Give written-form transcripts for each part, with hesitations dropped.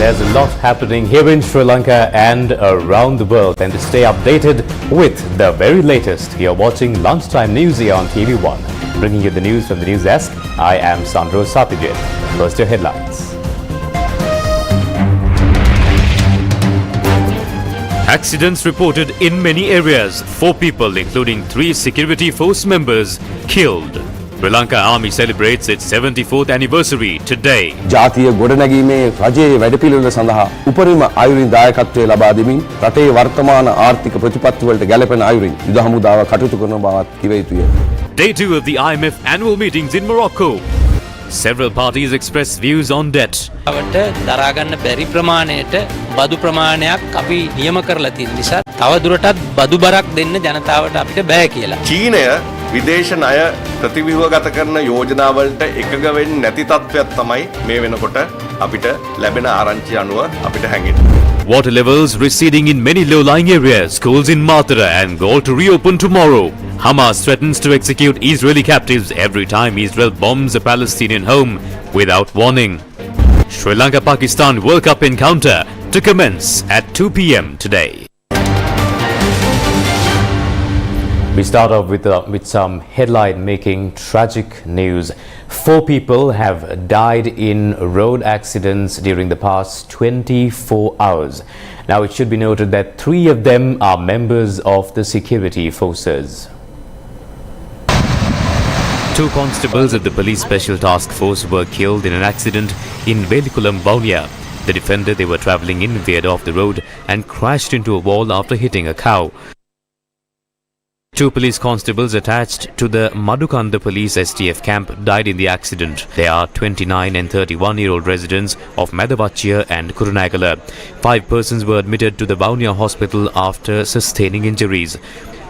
There's a lot happening here in Sri Lanka and around the world. And to stay updated with the very latest, you're watching Lunchtime News here on TV1. Bringing you the news from the news desk, I am Sandro Sapijit. First, your headlines. Accidents reported in many areas. 4 people, including 3 security force members, killed. Sri Lanka Army celebrates its 74th anniversary today. ජාතිය ගොඩනැගීමේ රජයේ වැඩපිළිවෙළ සඳහා උපරිම අයුරින් දායකත්වය ලබා දෙමින් රටේ වර්තමාන ආර්ථික ප්‍රතිපත්ති වලට ගැලපෙන අයුරින් යුද හමුදාව කටයුතු කරන බවත් කිව යුතුය. Day 2 of the IMF annual meetings in Morocco. Several parties expressed views on debt. අපට දරා ගන්න බැරි ප්‍රමාණයට බදු ප්‍රමාණයක් අපි නියම කරලා තියෙන නිසා තව දුරටත් බදු බරක් දෙන්න ජනතාවට අපිට බෑ කියලා. චීනය විදේශ ණය ප්‍රතිව්‍යුහගත කරන යෝජනාවලට එකග වෙන්නේ නැති තත්ත්වයක් තමයි මේ වෙනකොට අපිට ලැබෙන ආරංචි අනුව අපිට හැඟෙන්නේ. Water levels receding in many low-lying areas. Schools in Mathura and Galle to reopen tomorrow. Hamas threatens to execute Israeli captives every time Israel bombs a Palestinian home without warning. Sri Lanka-Pakistan World Cup encounter to commence at 2 p.m. today. We start off with some headline-making tragic news. 4 people have died in road accidents during the past 24 hours. Now, it should be noted that 3 of them are members of the security forces. 2 constables of the police special task force were killed in an accident in Velikulam, Vaunia. The defender they were travelling in veered off the road and crashed into a wall after hitting a cow. 2 police constables attached to the Madukanda police STF camp died in the accident. They are 29 and 31-year-old residents of Madavachia and Kurunagala. 5 persons were admitted to the Vaunia hospital after sustaining injuries.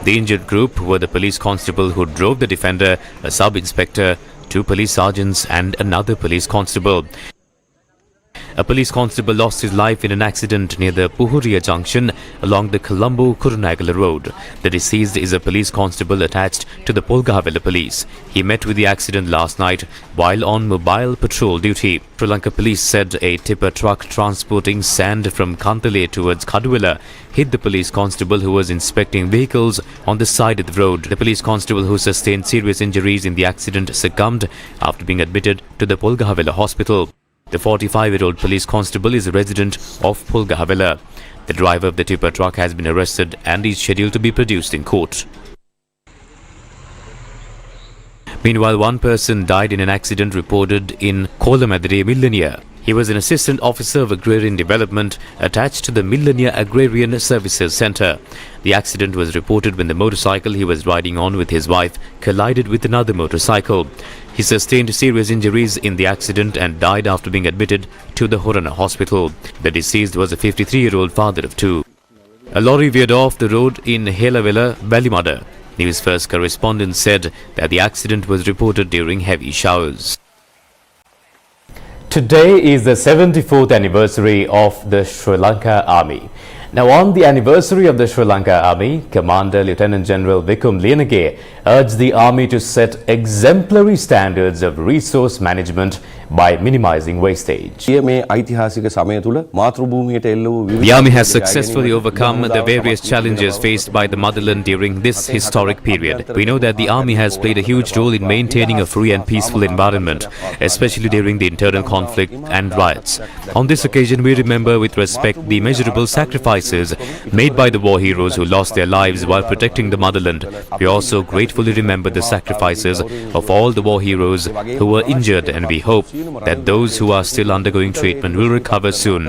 The injured group were the police constable who drove the defender, a sub-inspector, 2 police sergeants and another police constable. A police constable lost his life in an accident near the Puhuria junction along the Colombo-Kurunagala road. The deceased is a police constable attached to the Polgavela police. He met with the accident last night while on mobile patrol duty. Sri Lanka police said a tipper truck transporting sand from Kantale towards Kaduwela hit the police constable who was inspecting vehicles on the side of the road. The police constable who sustained serious injuries in the accident succumbed after being admitted to the Polgavela hospital. The 45-year-old police constable is a resident of Polgavela. The driver of the tipper truck has been arrested and is scheduled to be produced in court. Meanwhile, 1 person died in an accident reported in Kolamadire, Millenia. He was an assistant officer of agrarian development attached to the Millenia Agrarian Services Centre. The accident was reported when the motorcycle he was riding on with his wife collided with another motorcycle. He sustained serious injuries in the accident and died after being admitted to the Horana hospital. The deceased was a 53-year-old father of 2. A lorry veered off the road in Helavela, Valimada. News First correspondent said that the accident was reported during heavy showers. Today is the 74th anniversary of the Sri Lanka Army. Now, on the anniversary of the Sri Lanka Army, Commander Lieutenant General Vikum Lienage urged the Army to set exemplary standards of resource management by minimizing wastage. මේ ඓතිහාසික සමය තුල මාතෘභූමියට එල්ල වූ The Army has successfully overcome the various challenges faced by the motherland during this historic period. We know that the Army has played a huge role in maintaining a free and peaceful environment, especially during the internal conflict and riots. On this occasion, we remember with respect the immeasurable sacrifices made by the war heroes who lost their lives while protecting the motherland. We also gratefully remember the sacrifices of all the war heroes who were injured, and we hope that those who are still undergoing treatment will recover soon.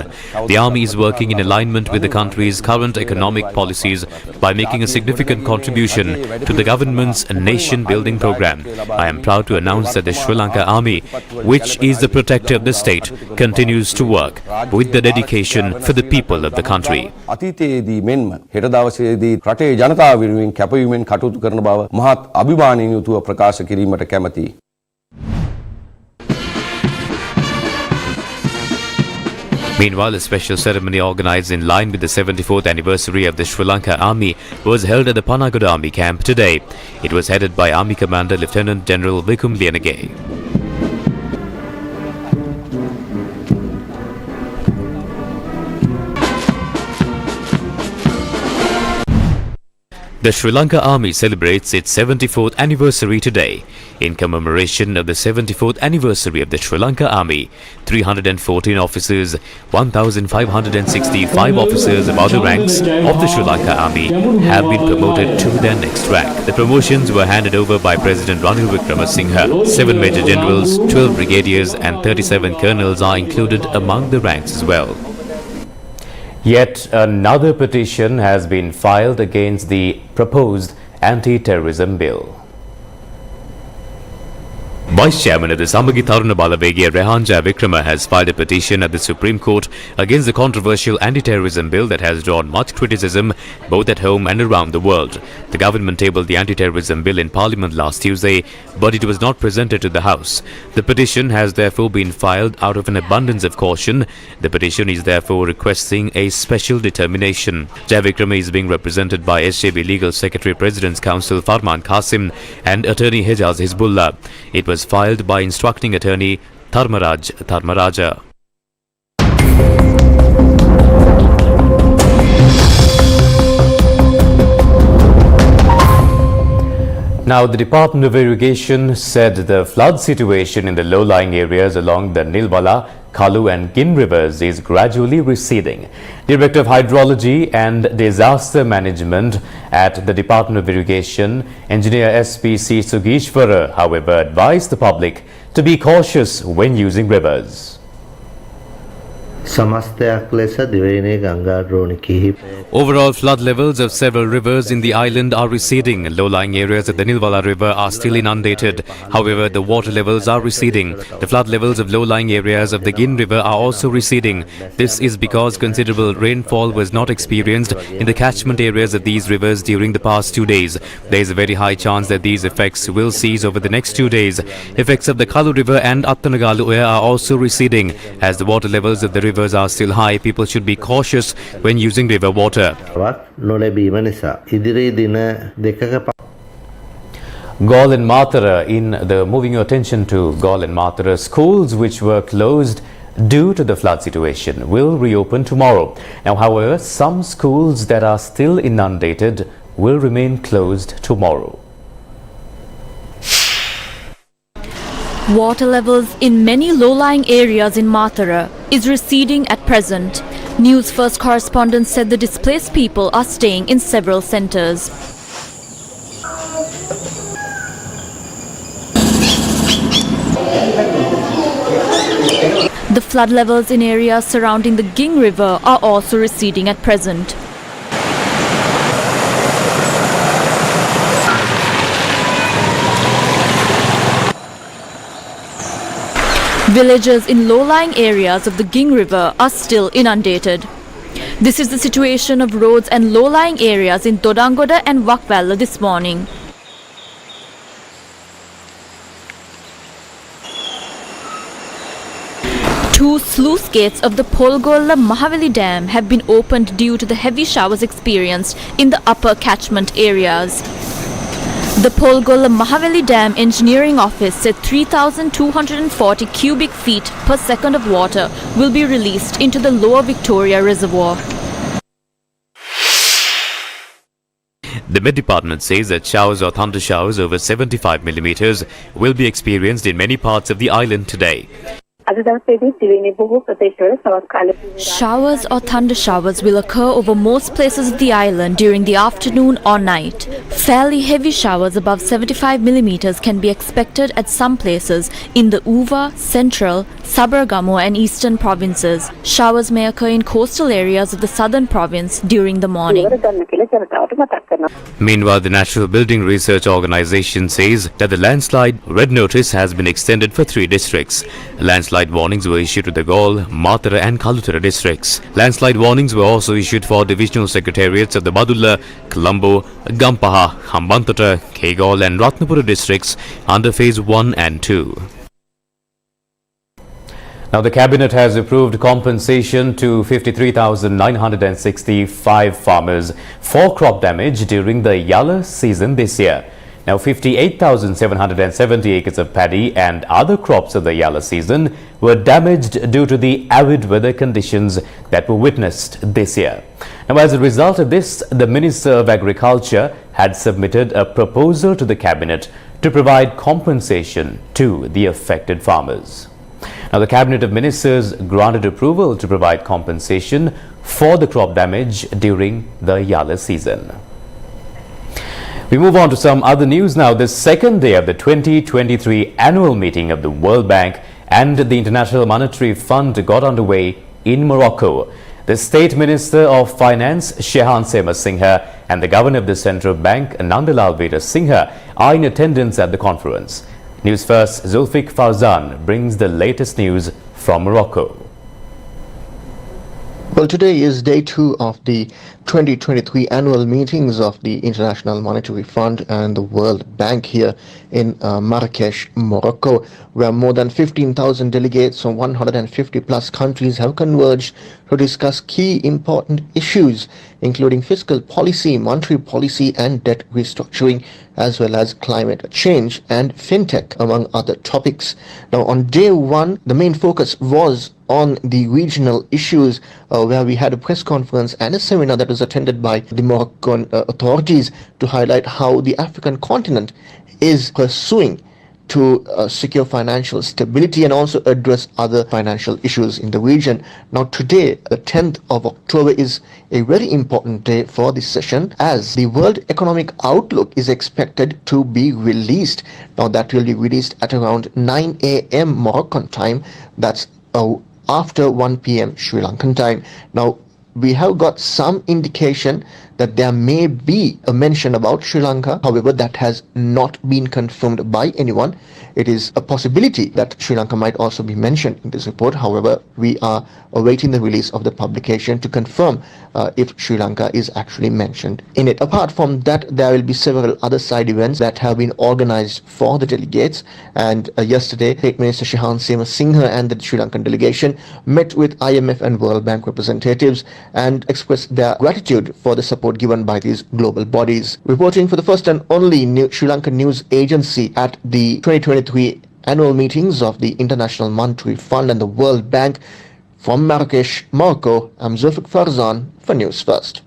The Army is working in alignment with the country's current economic policies by making a significant contribution to the government's nation-building program. I am proud to announce that the Sri Lanka Army, which is the protector of the state, continues to work with the dedication for the people of the country. අතීතයේදී මෙන්ම හෙට දවසේදී රටේ ජනතාව වෙනුවෙන් කැපවීමෙන් කටයුතු කරන බව මහත් අභිමානයෙන් යුතුව ප්‍රකාශ කිරීමට කැමැතියි. Meanwhile, a special ceremony organized in line with the 74th anniversary of the Sri Lanka Army was held at the Panagoda Army camp today. It was headed by Army Commander Lieutenant General Vikum Lienage. The Sri Lanka Army celebrates its 74th anniversary today. In commemoration of the 74th anniversary of the Sri Lanka Army, 314 officers, 1,565 officers of other ranks of the Sri Lanka Army have been promoted to their next rank. The promotions were handed over by President Ranil Wickremesinghe. 7 Major Generals, 12 Brigadiers and 37 Colonels are included among the ranks as well. Yet another petition has been filed against the proposed anti-terrorism bill. Vice Chairman of the Samagi Taruna Balawegaya Rehan Jayavikrama has filed a petition at the Supreme Court against the controversial anti-terrorism bill that has drawn much criticism both at home and around the world. The government tabled the anti-terrorism bill in Parliament last Tuesday, but it was not presented to the House. The petition has therefore been filed out of an abundance of caution. The petition is therefore requesting a special determination. Jayavikrama is being represented by SJB Legal Secretary President's Counsel Farman Qasim and Attorney Hejaz Hizbullah. It was filed by instructing attorney Tharmaraja. Now, the Department of Irrigation said the flood situation in the low-lying areas along the Nilwala, Kalu and Gin rivers is gradually receding. Director of Hydrology and Disaster Management at the Department of Irrigation, Engineer SPC Sugishwara, however, advised the public to be cautious when using rivers. Overall flood levels of several rivers in the island are receding. Low-lying areas of the Nilwala River are still inundated. However, the water levels are receding. The flood levels of low-lying areas of the Gin River are also receding. This is because considerable rainfall was not experienced in the catchment areas of these rivers during the past 2 days. There is a very high chance that these effects will cease over the next 2 days. Effects of the Kalu River and Attanagalu are also receding. As the water levels of the rivers are still high, people should be cautious when using river water. Gaul and Mathura, moving your attention to Gaul and Mathura, schools which were closed due to the flood situation will reopen tomorrow. Now, however, some schools that are still inundated will remain closed tomorrow. Water levels in many low-lying areas in Mathura is receding at present. News First correspondents said the displaced people are staying in several centres. The flood levels in areas surrounding the Ging River are also receding at present. Villages in low-lying areas of the Ging River are still inundated. This is the situation of roads and low-lying areas in Dodangoda and Wakwalla this morning. Two sluice gates of the Polgolla Mahaveli Dam have been opened due to the heavy showers experienced in the upper catchment areas. The Polgolla Mahaveli Dam Engineering Office said 3,240 cubic feet per second of water will be released into the lower Victoria Reservoir. The Met Department says that showers or thunder showers over 75 millimeters will be experienced in many parts of the island today. Showers or thunder showers will occur over most places of the island during the afternoon or night. Fairly heavy showers above 75 millimeters can be expected at some places in the Uva, Central, Sabargamo and Eastern provinces. Showers may occur in coastal areas of the southern province during the morning. Meanwhile, the National Building Research Organisation says that the landslide red notice has been extended for 3 districts. Landslide warnings were issued to the Gaul, Mathura and Kalutara districts. Landslide warnings were also issued for divisional secretariats of the Badulla, Colombo, Gampaha, Hambantota, Kegaul and Ratnapura districts under Phase 1 and 2. Now, the Cabinet has approved compensation to 53,965 farmers for crop damage during the Yalla season this year. Now, 58,770 acres of paddy and other crops of the Yalla season were damaged due to the arid weather conditions that were witnessed this year. Now, as a result of this, the Minister of Agriculture had submitted a proposal to the Cabinet to provide compensation to the affected farmers. Now, the Cabinet of Ministers granted approval to provide compensation for the crop damage during the Yalla season. We move on to some other news now. The second day of the 2023 annual meeting of the World Bank and the International Monetary Fund got underway in Morocco. The State Minister of Finance, Shehan Sema Singha, and the Governor of the Central Bank, Nandalal Veera Singha, are in attendance at the conference. News First, Zulfiq Farzan brings the latest news from Morocco. Well, today is day 2 of the 2023 annual meetings of the International Monetary Fund and the World Bank here in Marrakesh, Morocco, where more than 15,000 delegates from 150 plus countries have converged to discuss key important issues, including fiscal policy, monetary policy and debt restructuring, as well as climate change and fintech, among other topics. Now, on day 1, the main focus was on the regional issues, where we had a press conference and a seminar that was attended by the Moroccan authorities to highlight how the African continent is pursuing to secure financial stability and also address other financial issues in the region. Now, today, the 10th of October, is a very important day for this session, as the World Economic Outlook is expected to be released. Now, that will be released at around 9 a.m. Moroccan time. That's after 1 p.m. Sri Lankan time. Now, we have got some indication that there may be a mention about Sri Lanka. However, that has not been confirmed by anyone. It is a possibility that Sri Lanka might also be mentioned in this report. However, we are awaiting the release of the publication to confirm if Sri Lanka is actually mentioned in it. Apart from that, there will be several other side events that have been organized for the delegates. And yesterday, State Minister Shehan Sema Singha and the Sri Lankan delegation met with IMF and World Bank representatives and expressed their gratitude for the support given by these global bodies. Reporting for the first and only Sri Lankan news agency at the 2023 annual meetings of the International Monetary Fund and the World Bank, from Marrakesh, Morocco, I'm Zulfiq Farzan for News First.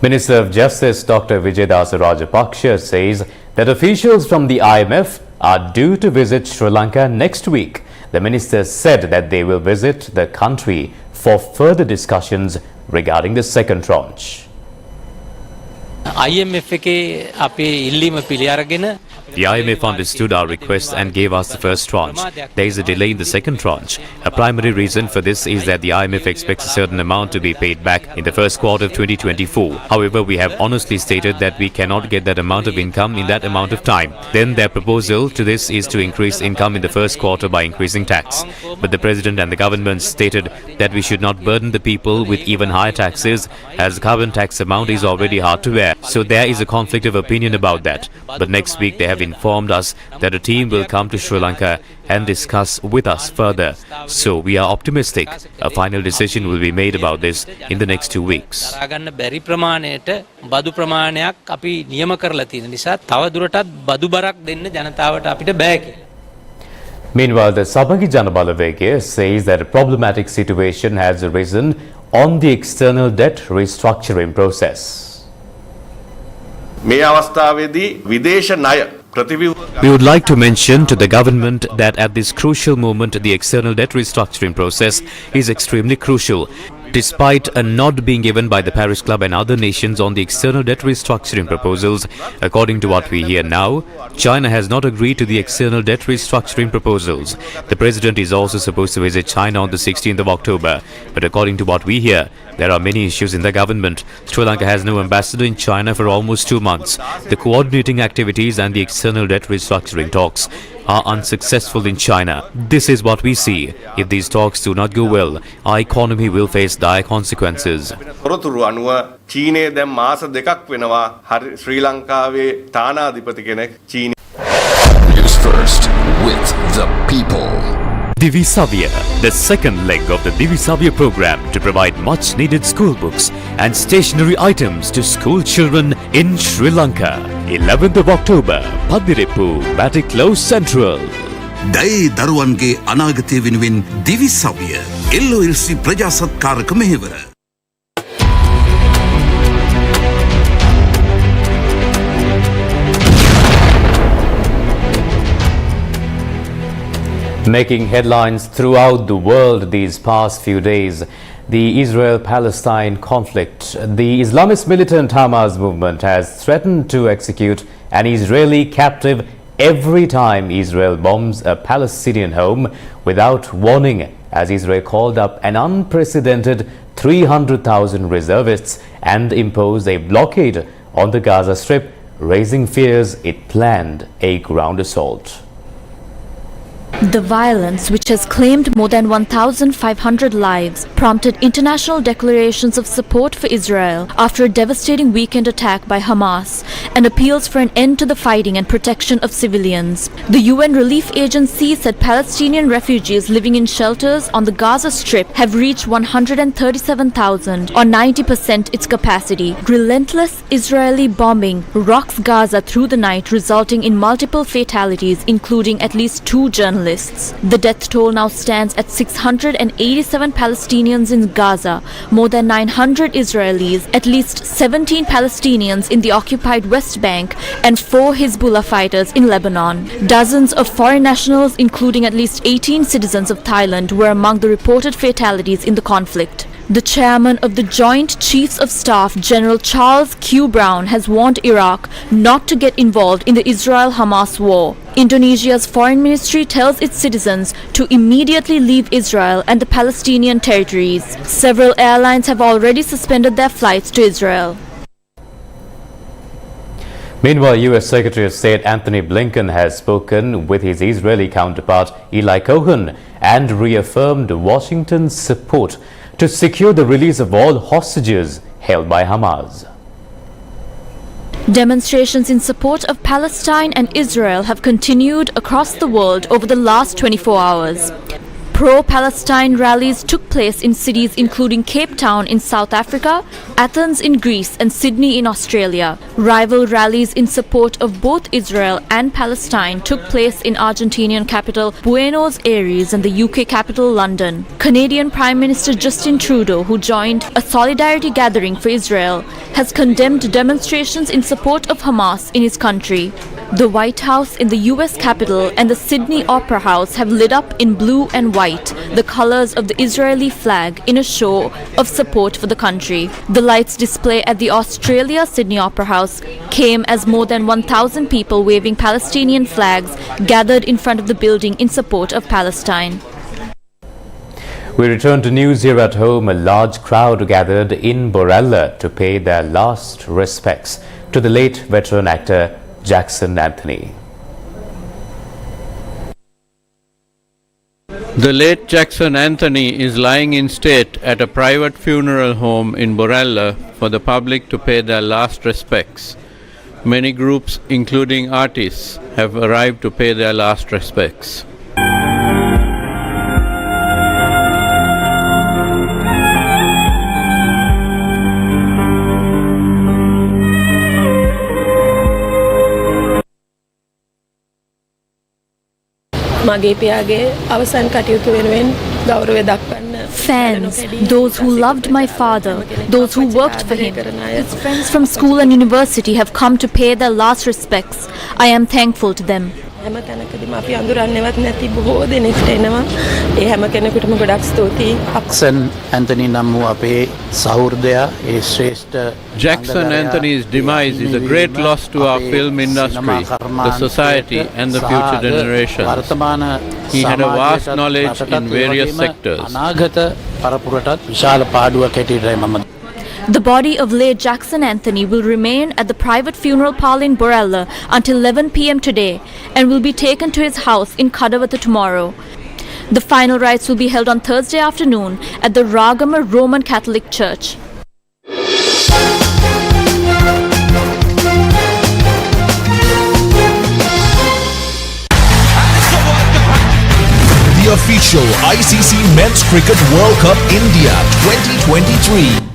Minister of Justice Dr. Vijaydas Rajapaksa says that officials from the IMF are due to visit Sri Lanka next week. The minister said that they will visit the country for further discussions regarding the second tranche. IMF එකේ අපේ ඉල්ලීම පිළි අරගෙන The IMF understood our request and gave us the first tranche. There is a delay in the second tranche. A primary reason for this is that the IMF expects a certain amount to be paid back in the first quarter of 2024. However, we have honestly stated that we cannot get that amount of income in that amount of time. Then their proposal to this is to increase income in the first quarter by increasing tax. But the President and the government stated that we should not burden the people with even higher taxes, as the current tax amount is already hard to bear. So there is a conflict of opinion about that. But next week they have informed us that a team will come to Sri Lanka and discuss with us further. So we are optimistic. A final decision will be made about this in the next 2 weeks. දරාගන්න බැරි ප්‍රමාණයට බදු ප්‍රමාණයක් අපි නියම කරලා තියෙන නිසා තව දුරටත් බදු බරක් දෙන්න ජනතාවට අපිට බෑ කියලා. Meanwhile, the Sabagi Janabalawege says that a problematic situation has arisen on the external debt restructuring process. මේ අවස්ථාවේදී විදේශ ණය ප්‍රතිව්‍යුහ We would like to mention to the government that at this crucial moment, the external debt restructuring process is extremely crucial. Despite a nod being given by the Paris Club and other nations on the external debt restructuring proposals, according to what we hear now, China has not agreed to the external debt restructuring proposals. The President is also supposed to visit China on the 16th of October. But according to what we hear, there are many issues in the government. Sri Lanka has no ambassador in China for almost 2 months. The coordinating activities and the external debt restructuring talks are unsuccessful in China. This is what we see. If these talks do not go well, our economy will face dire consequences. තොරතුරු අනුව චීනයේ දැන් මාස 2ක් වෙනවා ශ්‍රී ලංකාවේ තානාධිපති කෙනෙක් චීන News First with the people. Divisavya, the second leg of the Divisavya program to provide much needed school books and stationery items to school children in Sri Lanka. 11th of October, Padirippu, Batik Close Central. දයේ දරුවන්ගේ අනාගතය වෙනුවෙන් දිවිසවිය LOLC ප්‍රජාසත්කාරක මෙහෙවර. Making headlines throughout the world these past few days, the Israel-Palestine conflict. The Islamist militant Hamas movement has threatened to execute an Israeli captive every time Israel bombs a Palestinian home without warning, as Israel called up an unprecedented 300,000 reservists and imposed a blockade on the Gaza Strip, raising fears it planned a ground assault. The violence, which has claimed more than 1,500 lives, prompted international declarations of support for Israel after a devastating weekend attack by Hamas and appeals for an end to the fighting and protection of civilians. The UN Relief Agency said Palestinian refugees living in shelters on the Gaza Strip have reached 137,000, or 90% its capacity. Relentless Israeli bombing rocks Gaza through the night, resulting in multiple fatalities, including at least 2 journalists. The death toll now stands at 687 Palestinians in Gaza, more than 900 Israelis, at least 17 Palestinians in the occupied West Bank, and 4 Hezbollah fighters in Lebanon. Dozens of foreign nationals, including at least 18 citizens of Thailand, were among the reported fatalities in the conflict. The chairman of the Joint Chiefs of Staff, General Charles Q. Brown, has warned Iraq not to get involved in the Israel-Hamas war. Indonesia's foreign ministry tells its citizens to immediately leave Israel and the Palestinian territories. Several airlines have already suspended their flights to Israel. Meanwhile, U.S. Secretary of State Anthony Blinken has spoken with his Israeli counterpart Eli Cohen and reaffirmed Washington's support to secure the release of all hostages held by Hamas. Demonstrations in support of Palestine and Israel have continued across the world over the last 24 hours. Pro-Palestine rallies took place in cities including Cape Town in South Africa, Athens in Greece, and Sydney in Australia. Rival rallies in support of both Israel and Palestine took place in Argentinian capital Buenos Aires and the UK capital London. Canadian Prime Minister Justin Trudeau, who joined a solidarity gathering for Israel, has condemned demonstrations in support of Hamas in his country. The White House in the US Capitol and the Sydney Opera House have lit up in blue and white, the colors of the Israeli flag, in a show of support for the country. The lights display at the Australia Sydney Opera House came as more than 1,000 people waving Palestinian flags gathered in front of the building in support of Palestine. We return to news here at home. A large crowd gathered in Borella to pay their last respects to the late veteran actor Jackson Anthony. The late Jackson Anthony is lying in state at a private funeral home in Borella for the public to pay their last respects. Many groups, including artists, have arrived to pay their last respects. Fans, those who loved my father, those who worked for him, his friends from school and university have come to pay their last respects. I am thankful to them. Jackson Anthony namu ape sahurdaya e shrestha Jackson Anthony's demise is a great loss to our film industry, the society and the future generations. He had a vast knowledge in various sectors. The body of late Jackson Anthony will remain at the private funeral parlour in Borella until 11 p.m. today and will be taken to his house in Kadawatha tomorrow. The final rites will be held on Thursday afternoon at the Ragama Roman Catholic Church. The official ICC Men's Cricket World Cup India 2023.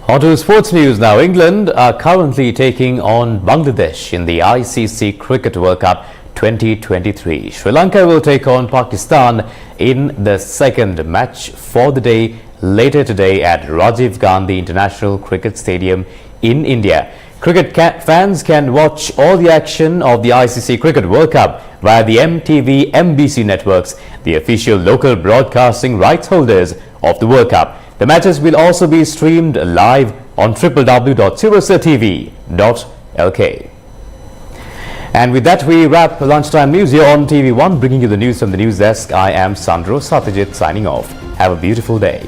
On to sports news now. England are currently taking on Bangladesh in the ICC Cricket World Cup 2023. Sri Lanka will take on Pakistan in the second match for the day later today at Rajiv Gandhi International Cricket Stadium in India. Cricket fans can watch all the action of the ICC Cricket World Cup via the MTV MBC networks, the official local broadcasting rights holders of the World Cup. The matches will also be streamed live on www.siriusatv.lk. And with that, we wrap lunchtime news here on TV1, bringing you the news from the news desk. I am Sandro Satyajit signing off. Have a beautiful day.